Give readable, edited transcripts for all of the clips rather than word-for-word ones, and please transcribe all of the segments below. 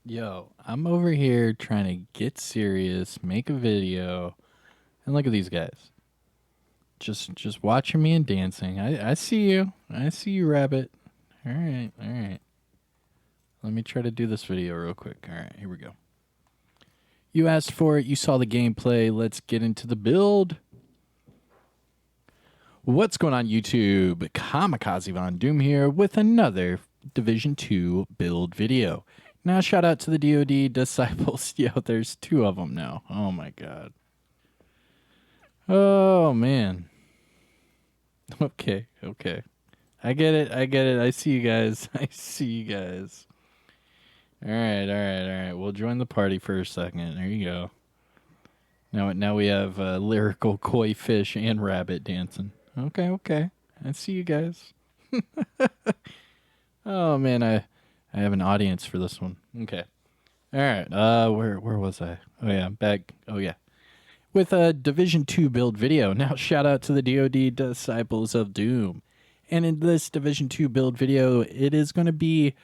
Yo, I'm over here trying to get serious, make a video, and look at these guys. Just watching me and dancing. I see you. I see you, Rabbit. All right, all right. Let me try to do this video real quick. All right, here we go. You asked for it. You saw the gameplay. Let's get into the build. What's going on, YouTube? Kamikazevondoom here with another Division 2 build video. Now, shout out to the DoD disciples. Yo, there's two of them now. Oh, my God. Oh, man. Okay. I get it. I see you guys. I see you guys. All right. We'll join the party for a second. There you go. Now we have lyrical koi fish and rabbit dancing. Okay. I see you guys. Oh, man, I have an audience for this one. Okay. All right. Where was I? Oh, yeah, back. Oh, yeah. With a Division 2 build video. Now, shout out to the DoD Disciples of Doom. And in this Division 2 build video, it is going to be,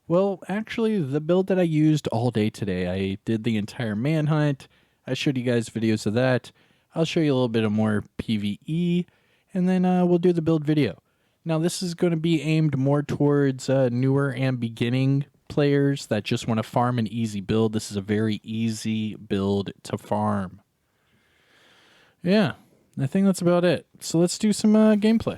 well, actually, the build that I used all day today. I did the entire manhunt. I showed you guys videos of that. I'll show you a little bit of more PVE, and then we'll do the build video. Now, this is going to be aimed more towards newer and beginning players that just want to farm an easy build. This is a very easy build to farm. Yeah, I think that's about it. So let's do some gameplay.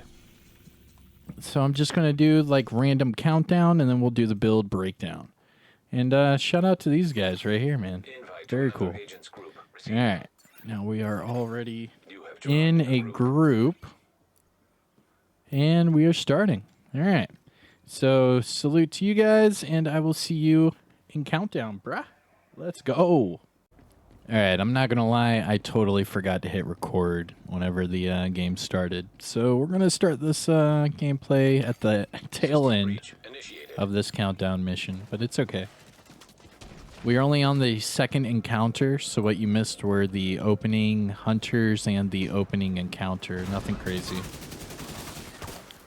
So I'm just going to do like random countdown, and then we'll do the build breakdown. And shout out to these guys right here, man. Very cool. All right, now we are already in a group. And we are starting. All right. So salute to you guys, and I will see you in countdown, bruh. Let's go. All right. I'm not going to lie. I totally forgot to hit record whenever the game started. So we're going to start this gameplay at the tail end of this countdown mission, but it's okay. We are only on the second encounter, so what you missed were the opening hunters and the opening encounter. Nothing crazy.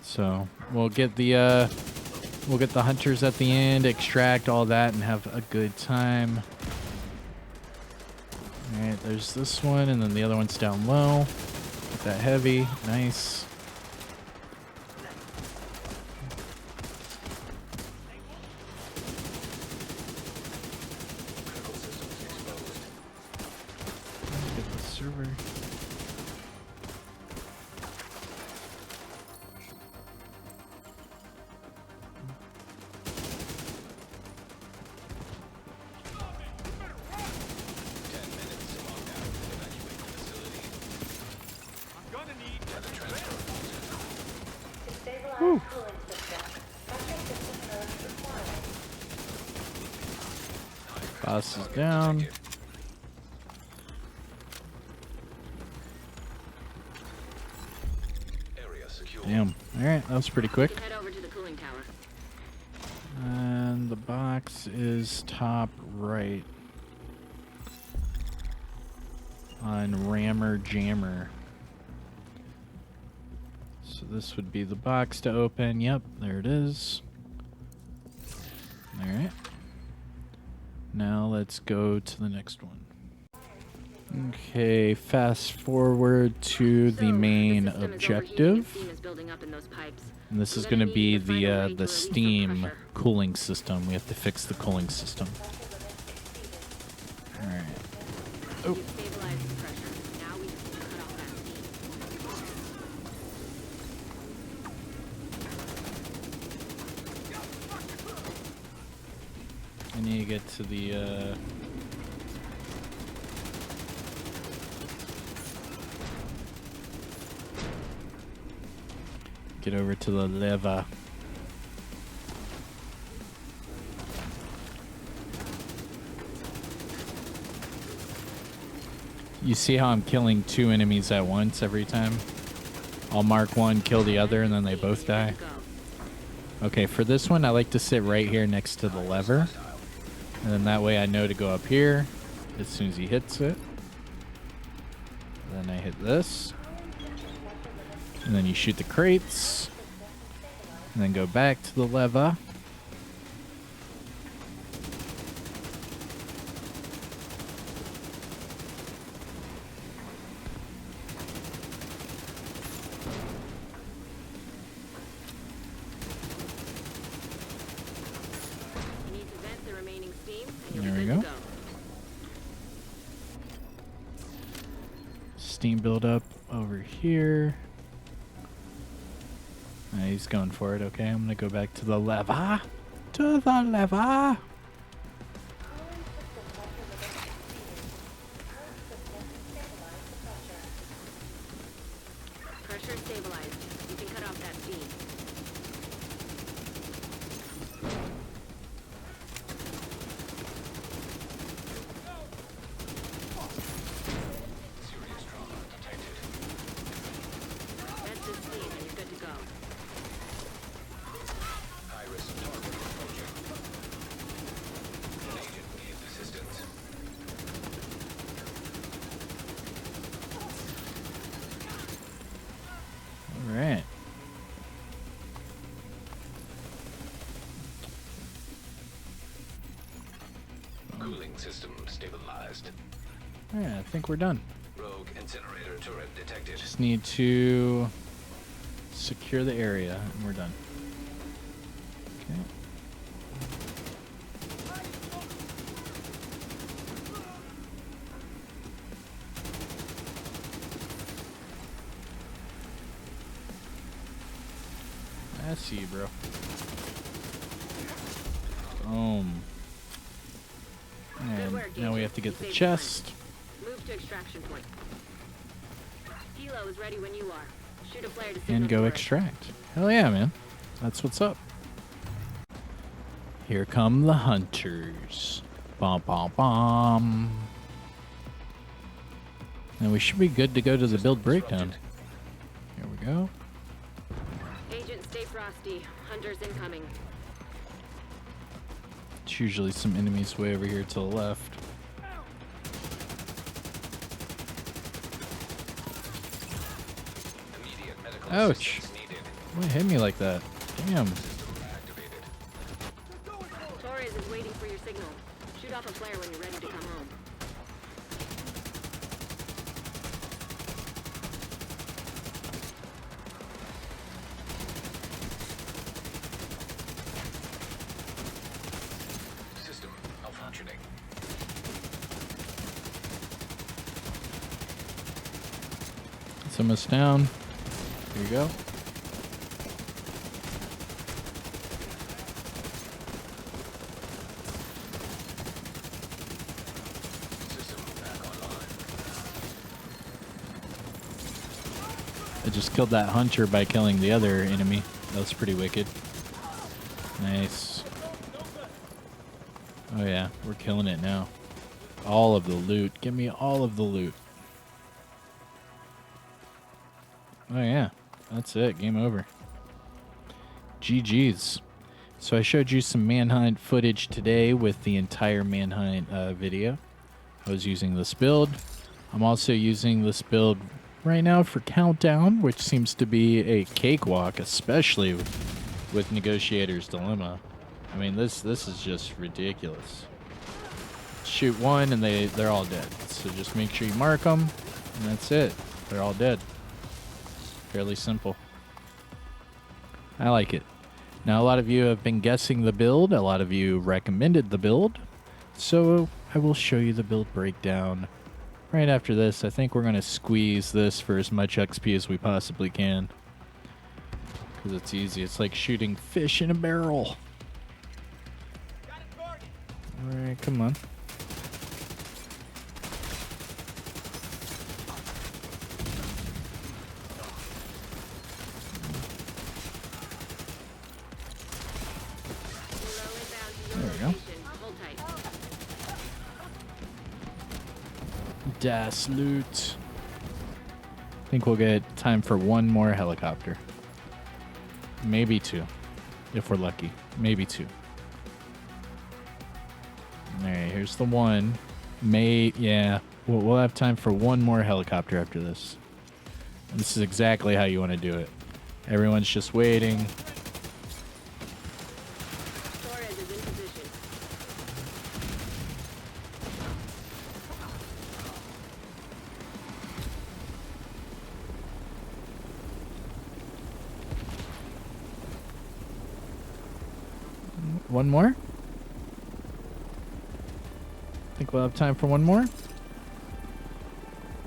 So we'll get the hunters at the end, extract all that, and have a good time. All right, there's this one, and then the other one's down low. Get that heavy, nice. Let's get the server. Woo. Boss is down. Damn. Alright, that was pretty quick. Head over to the cooling tower. And the box is top right. On Rammer Jammer. So this would be the box to open. Yep, there it is. Alright. Now let's go to the next one. Okay, fast forward to the main objective. And this is going to be the steam cooling system. We have to fix the cooling system. Alright. Oh. I need to get to the get over to the lever. You see how I'm killing two enemies at once every time? I'll mark one, kill the other, and then they both die. Okay, for this one, I like to sit right here next to the lever. And then that way I know to go up here as soon as he hits it. Then I hit this. And then you shoot the crates. And then go back to the lever. go. Steam buildup over here. He's going for it. Okay, I'm gonna go back to the lever. To the lever. Pressure stabilized. You can cut off that steam. Serious trauma detected. That's the steam and you're good to go. High-risk target approaching. Agent needs assistance. All right. Cooling system stabilized. Yeah, I think we're done. Rogue incinerator turret detected. Just need to secure the area, and we're done. Okay. I see you, bro. Boom. And work, now we Agent. have to get You the saved chest. Move to extraction point. Helo is ready when you are. Shoot a flare to signal And go for it. extract. Hell yeah, man. That's what's up. Here come the hunters. Bom, bom, bom. And we should be good to go to the build breakdown. Here we go. Agent, stay frosty. Hunters incoming. It's usually some enemies way over here to the left. Immediate medical Ouch. assistance needed. Why hit me like that? Damn. System activated. Torres is waiting for your signal. Shoot off a flare when you're ready to come home. System malfunctioning. It's almost down. Here you go. System back online. I just killed that hunter by killing the other enemy. That was pretty wicked. Nice. Oh yeah, we're killing it now. All of the loot. Give me all of the loot. Oh yeah, that's it. Game over. GG's. So I showed you some Manhunt footage today with the entire Manhunt video. I was using this build. I'm also using this build right now for Countdown, which seems to be a cakewalk, especially with Negotiators Dilemma. I mean, this is just ridiculous. Shoot one and they're all dead. So just make sure you mark them, and that's it. They're all dead. Fairly simple. I like it. Now, a lot of you have been guessing the build. A lot of you recommended the build. So I will show you the build breakdown right after this. I think we're going to squeeze this for as much XP as we possibly can. Because it's easy. It's like shooting fish in a barrel. Alright, come on. There we go. Hold tight. Das loot. I think we'll get time for one more helicopter. Maybe two. If we're lucky. Maybe two. Alright, here's the one. Yeah. We'll have time for one more helicopter after this. And this is exactly how you want to do it. Everyone's just waiting. Torres is in position. One more? Think we'll have time for one more?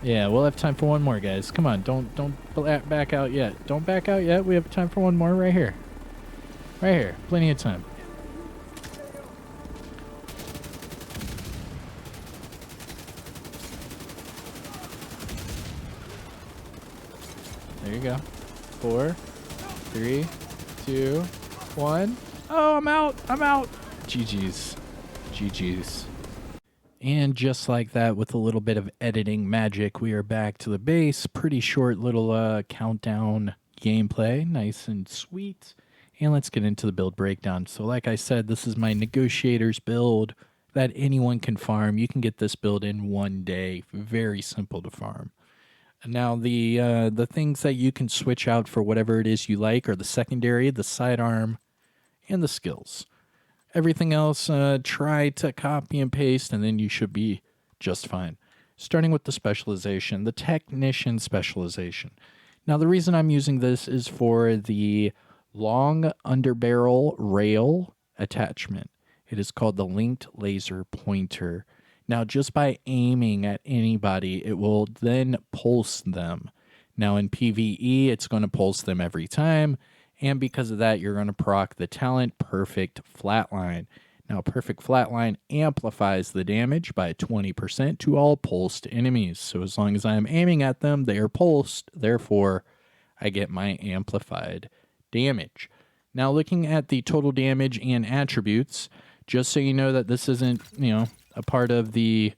Yeah, we'll have time for one more, guys. Come on, don't back out yet. Don't back out yet. We have time for one more right here. Right here. Plenty of time. There you go. 4, 3, 2, 1. Oh, I'm out. I'm out. GG's. GG's. And just like that, with a little bit of editing magic, we are back to the base. Pretty short little countdown gameplay. Nice and sweet. And let's get into the build breakdown. So like I said, this is my Negotiators build that anyone can farm. You can get this build in one day. Very simple to farm. Now, the things that you can switch out for whatever it is you like are the secondary, the sidearm, and the skills. Everything else, try to copy and paste, and then you should be just fine. Starting with the specialization, the technician specialization. Now, the reason I'm using this is for the long underbarrel rail attachment. It is called the linked laser pointer. Now, just by aiming at anybody, it will then pulse them. Now, in PVE, it's going to pulse them every time. And because of that, you're going to proc the talent Perfect Flatline. Now, Perfect Flatline amplifies the damage by 20% to all pulsed enemies. So as long as I'm aiming at them, they are pulsed. Therefore, I get my amplified damage. Now, looking at the total damage and attributes, just so you know that this isn't, a part of the,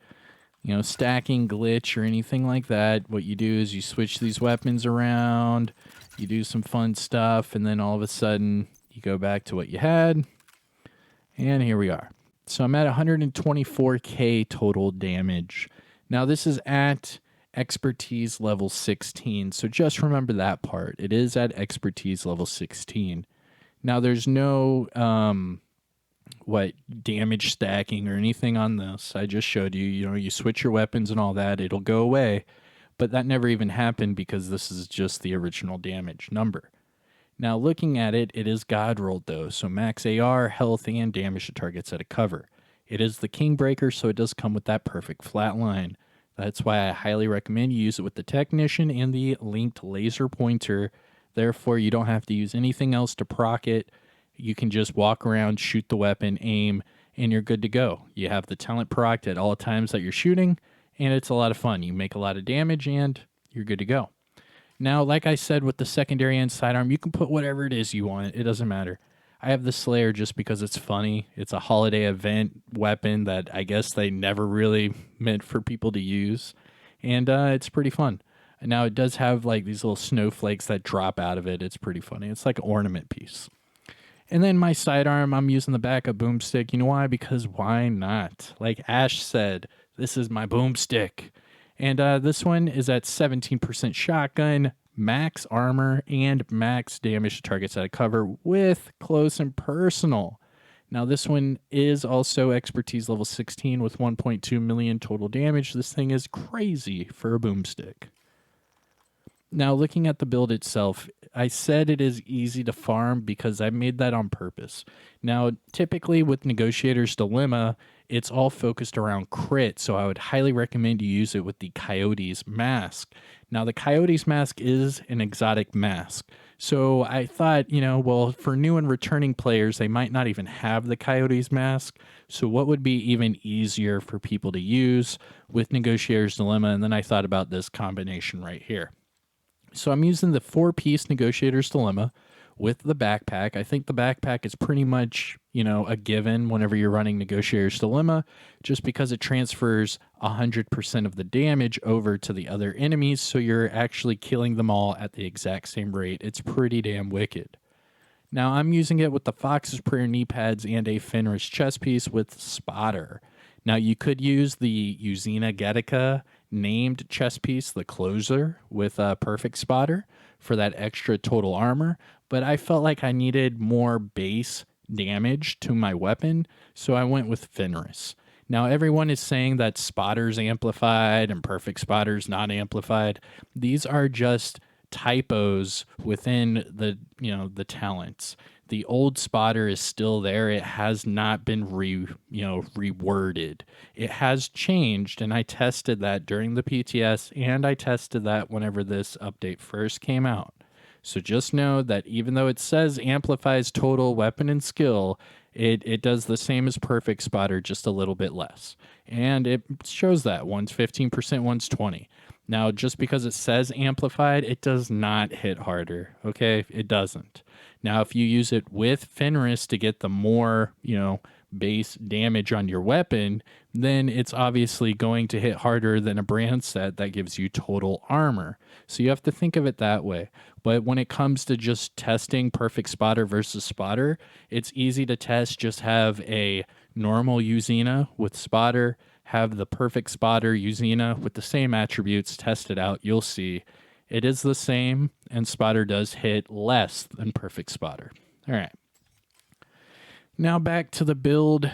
stacking glitch or anything like that. What you do is you switch these weapons around. You do some fun stuff, and then all of a sudden, you go back to what you had, and here we are. So I'm at 124k total damage. Now, this is at expertise level 16, so just remember that part. It is at expertise level 16. Now, there's no, damage stacking or anything on this. I just showed you, you switch your weapons and all that, it'll go away. But that never even happened because this is just the original damage number. Now, looking at it, it is God rolled though, so max AR, health, and damage to targets at a cover. It is the Kingbreaker, so it does come with that perfect flatline. That's why I highly recommend you use it with the Technician and the linked laser pointer. Therefore, you don't have to use anything else to proc it. You can just walk around, shoot the weapon, aim, and you're good to go. You have the talent proc at all times that you're shooting, and it's a lot of fun. You make a lot of damage, and you're good to go. Now, like I said, with the secondary and sidearm, you can put whatever it is you want. It doesn't matter. I have the Slayer just because it's funny. It's a holiday event weapon that I guess they never really meant for people to use, and it's pretty fun. And now, it does have like these little snowflakes that drop out of it. It's pretty funny. It's like an ornament piece. And then my sidearm, I'm using the backup boomstick. You know why? Because why not? Like Ash said, this is my boomstick. And this one is at 17% shotgun, max armor, and max damage to targets at a cover with close and personal. Now, this one is also expertise level 16 with 1.2 million total damage. This thing is crazy for a boomstick. Now, looking at the build itself, I said it is easy to farm because I made that on purpose. Now, typically with Negotiator's Dilemma, it's all focused around crit, so I would highly recommend you use it with the Coyote's Mask. Now, the Coyote's Mask is an exotic mask, so I thought, well, for new and returning players, they might not even have the Coyote's Mask, so what would be even easier for people to use with Negotiator's Dilemma? And then I thought about this combination right here. So I'm using the 4-piece Negotiator's Dilemma with the backpack. I think the backpack is pretty much, a given whenever you're running Negotiator's Dilemma, just because it transfers 100% of the damage over to the other enemies, so you're actually killing them all at the exact same rate. It's pretty damn wicked. Now, I'm using it with the Fox's Prayer knee pads and a Fenris chest piece with Spotter. Now, you could use the Uzina Getica named chest piece, the Closer, with a Perfect Spotter for that extra total armor, but I felt like I needed more base damage to my weapon, so I went with Fenris. Now, everyone is saying that Spotter's amplified and Perfect Spotter's not amplified. These are just typos within the talents. The old spotter is still there. It has not been reworded. It has changed, and I tested that during the PTS, and I tested that whenever this update first came out. So just know that even though it says amplifies total weapon and skill, it does the same as Perfect Spotter, just a little bit less. And it shows that one's 15%, one's 20. Now, just because it says amplified, it does not hit harder. Okay, it doesn't. Now, if you use it with Fenris to get the more, base damage on your weapon, then it's obviously going to hit harder than a brand set that gives you total armor. So you have to think of it that way. But when it comes to just testing Perfect Spotter versus Spotter, it's easy to test. Just have a normal Uzina with Spotter, have the Perfect Spotter Uzina with the same attributes, test it out. You'll see it is the same, and Spotter does hit less than Perfect Spotter. All right. Now back to the build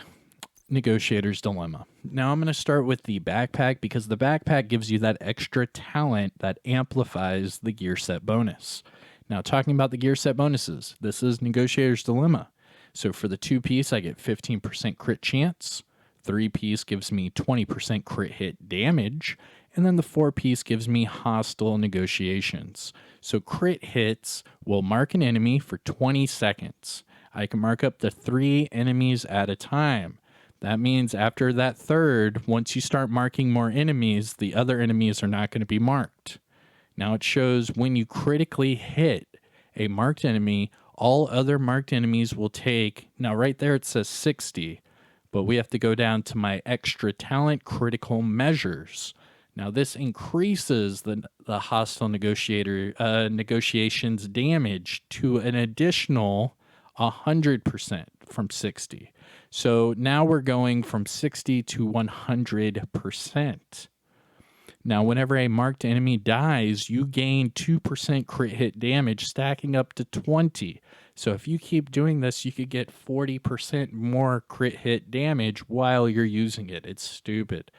Negotiator's Dilemma. Now I'm going to start with the backpack because the backpack gives you that extra talent that amplifies the gear set bonus. Now talking about the gear set bonuses, this is Negotiator's Dilemma. So for the 2-piece, I get 15% crit chance. 3-piece gives me 20% crit hit damage. And then the 4-piece gives me hostile negotiations. So crit hits will mark an enemy for 20 seconds. I can mark up to 3 enemies at a time. That means after that third, once you start marking more enemies, the other enemies are not going to be marked. Now it shows when you critically hit a marked enemy, all other marked enemies will take, now right there it says 60, but we have to go down to my extra talent critical measures. Now this increases the hostile negotiations damage to an additional 100% from 60. So now we're going from 60 to 100%. Now, whenever a marked enemy dies, you gain 2% crit hit damage, stacking up to 20. So if you keep doing this, you could get 40% more crit hit damage while you're using it. It's stupid.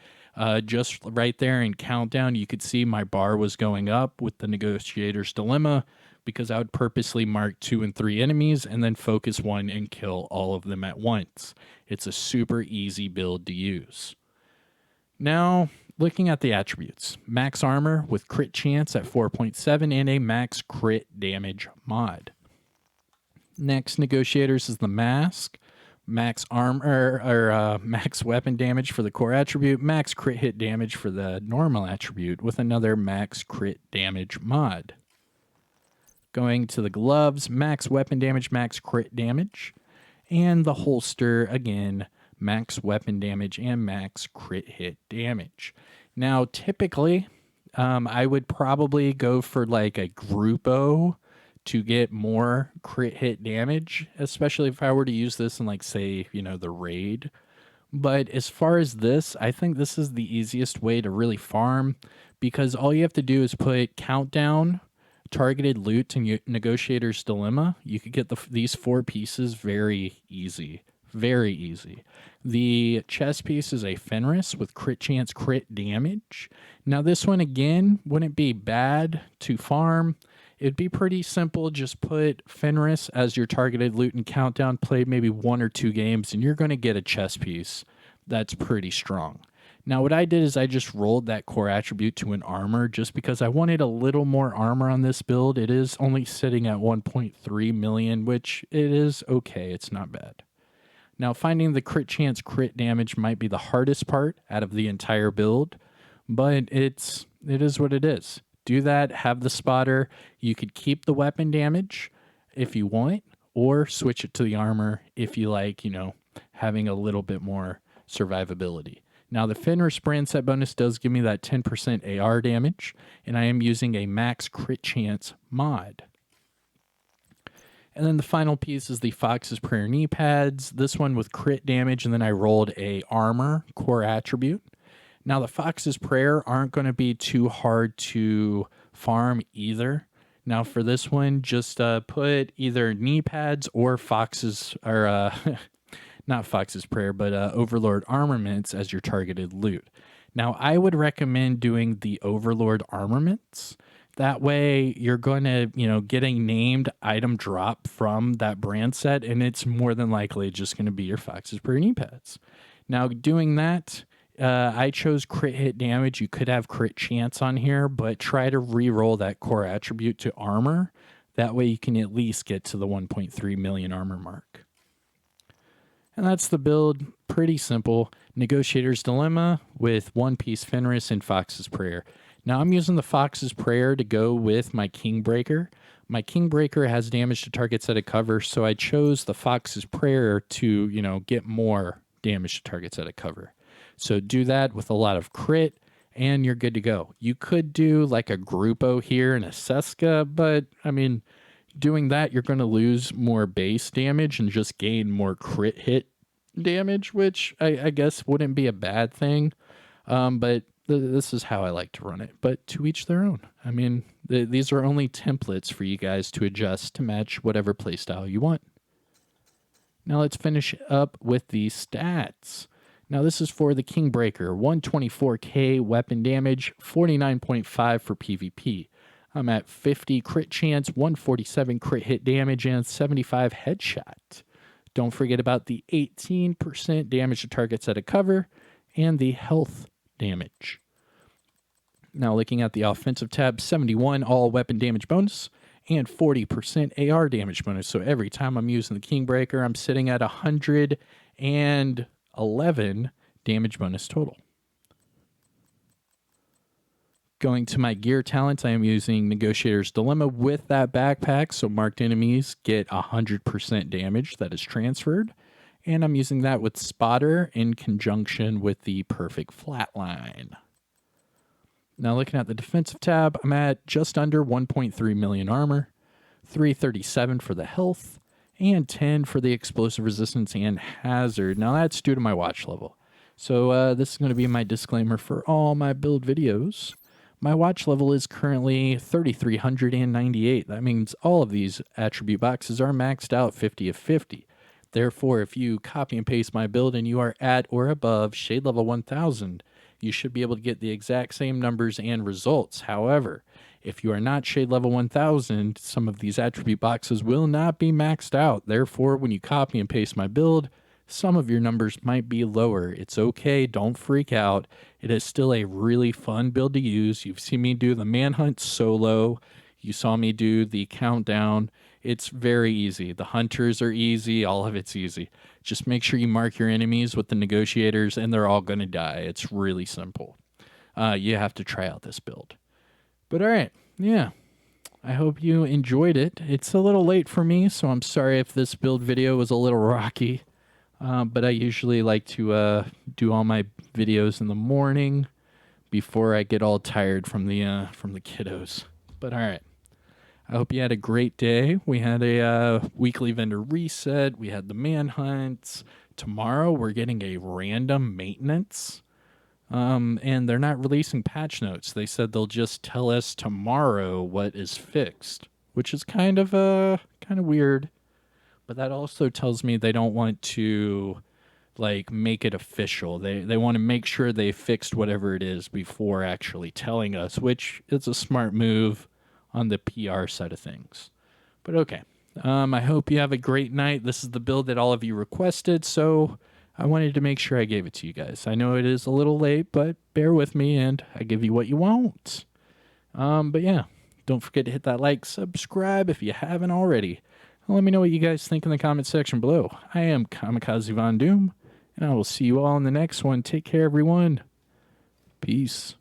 Just right there in countdown, you could see my bar was going up with the Negotiator's Dilemma because I would purposely mark 2 and 3 enemies and then focus 1 and kill all of them at once. It's a super easy build to use. Now, looking at the attributes. Max armor with crit chance at 4.7 and a max crit damage mod. Next, Negotiators is the mask. Max armor or max weapon damage for the core attribute, max crit hit damage for the normal attribute with another max crit damage mod. Going to the gloves, max weapon damage, max crit damage, and the holster, again, max weapon damage and max crit hit damage. Now, typically, I would probably go for like a Grupo to get more crit hit damage, especially if I were to use this in like, say, the raid. But as far as this, I think this is the easiest way to really farm because all you have to do is put countdown, targeted loot, and Negotiator's Dilemma. You could get these 4 pieces very easy. Very easy. The chest piece is a Fenris with crit chance, crit damage. Now this one, again, wouldn't be bad to farm. It'd be pretty simple. Just put Fenris as your targeted loot and countdown, play maybe 1 or 2 games, and you're going to get a chest piece that's pretty strong. Now what I did is I just rolled that core attribute to an armor just because I wanted a little more armor on this build. It is only sitting at 1.3 million, which it is okay. It's not bad. Now finding the crit chance, crit damage might be the hardest part out of the entire build, but it is what it is. Do that, have the spotter. You could keep the weapon damage if you want, or switch it to the armor if you like, having a little bit more survivability. Now, the Fenris brand set bonus does give me that 10% AR damage, and I am using a max crit chance mod. And then the final piece is the Fox's Prayer knee pads, this one with crit damage, and then I rolled a armor core attribute. Now, the Fox's Prayer aren't going to be too hard to farm either. Now, for this one, just put either knee pads or Fox's, or not Fox's Prayer, but Overlord armaments as your targeted loot. Now, I would recommend doing the Overlord armaments That way you're going to, get a named item drop from that brand set, and it's more than likely just going to be your Fox's Prayer knee pads. Now, doing that, I chose crit hit damage. You could have crit chance on here, but try to re-roll that core attribute to armor. That way you can at least get to the 1.3 million armor mark. And that's the build. Pretty simple. Negotiator's Dilemma with One Piece Fenris and Fox's Prayer. Now I'm using the Fox's Prayer to go with my Kingbreaker. My Kingbreaker has damage to targets at a cover, so I chose the Fox's Prayer to, get more damage to targets at a cover. So do that with a lot of crit, and you're good to go. You could do like a Grupo here and a Seska, but I mean, doing that, you're going to lose more base damage and just gain more crit hit damage, which I guess wouldn't be a bad thing. But this is how I like to run it. But to each their own. I mean, these are only templates for you guys to adjust to match whatever playstyle you want. Now let's finish up with the stats. Now this is for the Kingbreaker. 124k weapon damage, 49.5 for PvP. I'm at 50 crit chance, 147 crit hit damage, and 75 headshot. Don't forget about the 18% damage to targets at a cover and the health damage. Now looking at the offensive tab, 71 all weapon damage bonus and 40% AR damage bonus. So every time I'm using the Kingbreaker, I'm sitting at 111 damage bonus total. Going to my gear talents, I am using Negotiator's Dilemma with that backpack, so marked enemies get 100% damage that is transferred. And I'm using that with Spotter in conjunction with the Perfect Flatline. Now looking at the defensive tab, I'm at just under 1.3 million armor, 337 for the health, and 10 for the explosive resistance and hazard. Now that's due to my watch level. So this is going to be my disclaimer for all my build videos. My watch level is currently 3,398. That means all of these attribute boxes are maxed out 50 of 50. Therefore, if you copy and paste my build and you are at or above shade level 1000, you should be able to get the exact same numbers and results. However, if you are not shade level 1000, some of these attribute boxes will not be maxed out. Therefore, when you copy and paste my build, some of your numbers might be lower. It's okay. Don't freak out. It is still a really fun build to use. You've seen me do the manhunt solo. You saw me do the countdown. It's very easy. The hunters are easy. All of it's easy. Just make sure you mark your enemies with the negotiators and they're all going to die. It's really simple. You have to try out this build. But all right. Yeah. I hope you enjoyed it. It's a little late for me, so I'm sorry if this build video was a little rocky. But I usually like to do all my videos in the morning before I get all tired from the kiddos. But all right. I hope you had a great day. We had a weekly vendor reset. We had the manhunts. Tomorrow we're getting a random maintenance. And they're not releasing patch notes. They said they'll just tell us tomorrow what is fixed, which is kind of weird. But that also tells me they don't want to make it official. They want to make sure they fixed whatever it is before actually telling us, which is a smart move on the PR side of things. But okay. I hope you have a great night. This is the build that all of you requested, so I wanted to make sure I gave it to you guys. I know it is a little late, but bear with me and I give you what you want. But yeah, don't forget to hit that like, subscribe if you haven't already. Let me know what you guys think in the comment section below. I am Kamikazevondoom, and I will see you all in the next one. Take care, everyone. Peace.